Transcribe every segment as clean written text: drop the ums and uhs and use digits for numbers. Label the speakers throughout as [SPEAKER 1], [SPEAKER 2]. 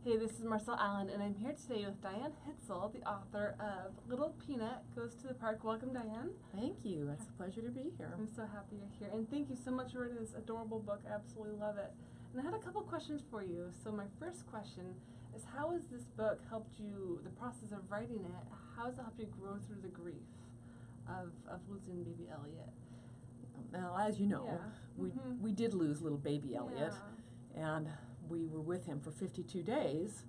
[SPEAKER 1] Hey, this is Marcelle Allen, and I'm here today with Diann Hitzel, the author of Little Peanut Goes to the Park. Welcome, Diann.
[SPEAKER 2] Thank you. It's a pleasure to be here.
[SPEAKER 1] I'm so happy you're here, and thank you so much for writing this adorable book. I absolutely love it. And I had a couple questions for you. So my first question is, how has this book helped you, the process of writing it, how has it helped you grow through the grief of losing baby Elliot?
[SPEAKER 2] Now, as you know,
[SPEAKER 1] Yeah.
[SPEAKER 2] we did lose little baby Elliot,
[SPEAKER 1] Yeah.
[SPEAKER 2] and we were with him for 52 days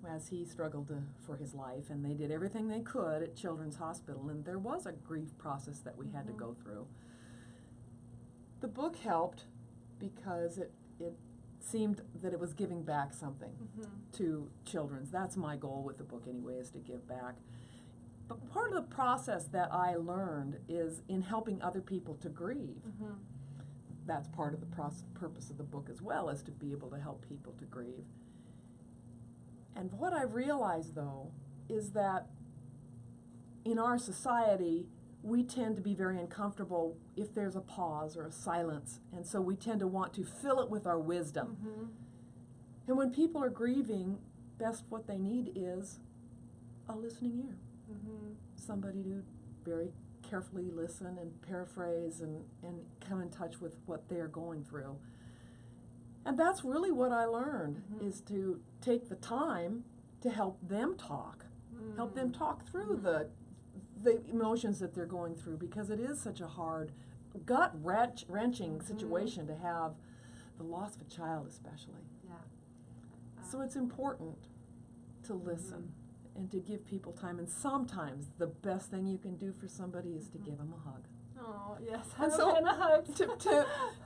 [SPEAKER 2] as he struggled for his life, and they did everything they could at Children's Hospital, and there was a grief process that we had to go through. The book helped because it seemed that it was giving back something to children. That's my goal with the book anyway, is to give back. But part of the process that I learned is in helping other people to grieve. That's part of the purpose of the book as well, is to be able to help people to grieve. And what I've realized, though, is that in our society, we tend to be very uncomfortable if there's a pause or a silence, and so we tend to want to fill it with our wisdom. And when people are grieving, best what they need is a listening ear. Somebody to very carefully listen and paraphrase and come in touch with what they're going through. And that's really what I learned, is to take the time to help them talk, help them talk through the emotions that they're going through, because it is such a hard, gut-wrenching situation to have the loss of a child especially. So it's important to listen and to give people time, and sometimes the best thing you can do for somebody is to give them a hug.
[SPEAKER 1] Oh, yes,
[SPEAKER 2] And so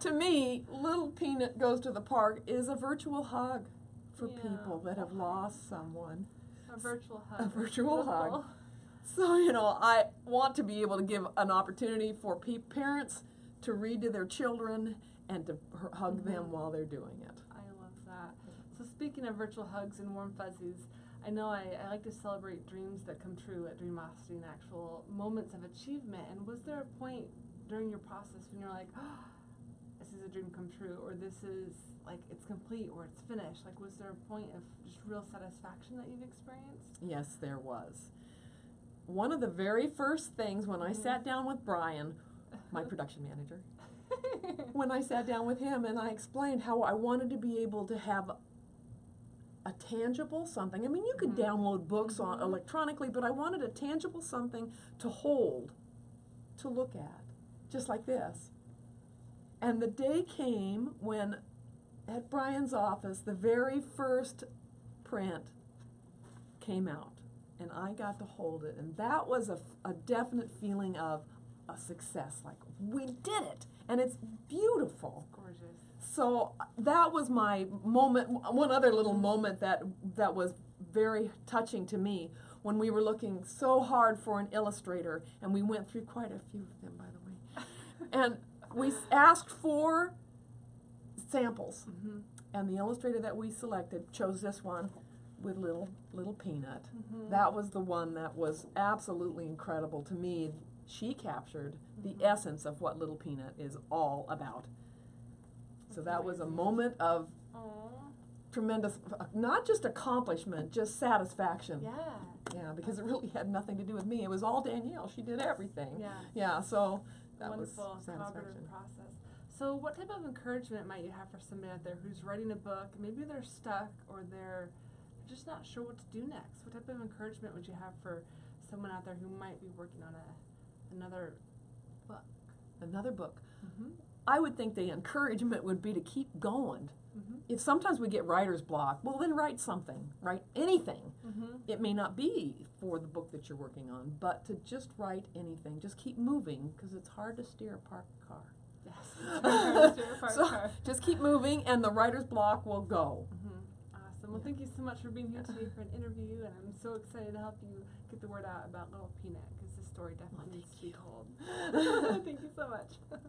[SPEAKER 2] to me, Little Peanut Goes to the Park is a virtual hug for people that have lost someone.
[SPEAKER 1] A virtual hug.
[SPEAKER 2] A virtual hug. So, you know, I want to be able to give an opportunity for parents to read to their children and to hug them while they're doing it.
[SPEAKER 1] I love that. So speaking of virtual hugs and warm fuzzies, I know I like to celebrate dreams that come true at Dreamosity and actual moments of achievement. And was there a point during your process when you're like, oh, this is a dream come true, or this is like it's complete, or it's finished? Like, was there a point of just real satisfaction that you've experienced?
[SPEAKER 2] Yes, there was. One of the very first things when I sat down with Brian, my production manager, when I sat down with him and I explained how I wanted to be able to have a tangible something. I mean, you could download books on electronically, but I wanted a tangible something to hold, to look at, just like this. And the day came when, at Brian's office, the very first print came out, and I got to hold it, and that was a definite feeling of a success, like, we did it, and it's beautiful.
[SPEAKER 1] Gorgeous.
[SPEAKER 2] So that was my moment. One other little moment that was very touching to me, when we were looking so hard for an illustrator, and we went through quite a few of them, by the way, and we asked for samples, and the illustrator that we selected chose this one with Little Peanut. That was the one that was absolutely incredible to me. She captured the essence of what Little Peanut is all about. So that was a moment of tremendous, not just accomplishment, just satisfaction. Yeah, because it really had nothing to do with me. It was all Danielle. She did everything. Yeah, so that
[SPEAKER 1] wonderful,
[SPEAKER 2] was satisfaction.
[SPEAKER 1] collaborative process. So what type of encouragement might you have for somebody out there who's writing a book, maybe they're stuck or they're just not sure what to do next? What type of encouragement would you have for someone out there who might be working on another book?
[SPEAKER 2] Another book. I would think the encouragement would be to keep going. If sometimes we get writer's block, well, then write something, write anything. It may not be for the book that you're working on, but to just write anything, just keep moving, because it's hard to steer a parked car.
[SPEAKER 1] Yes, it's hard to steer a parked car.
[SPEAKER 2] Just keep moving, and the writer's block will go.
[SPEAKER 1] Awesome. Well, thank you so much for being here today for an interview, and I'm so excited to help you get the word out about Little Peanut, because this story definitely needs to be told. Thank you so much.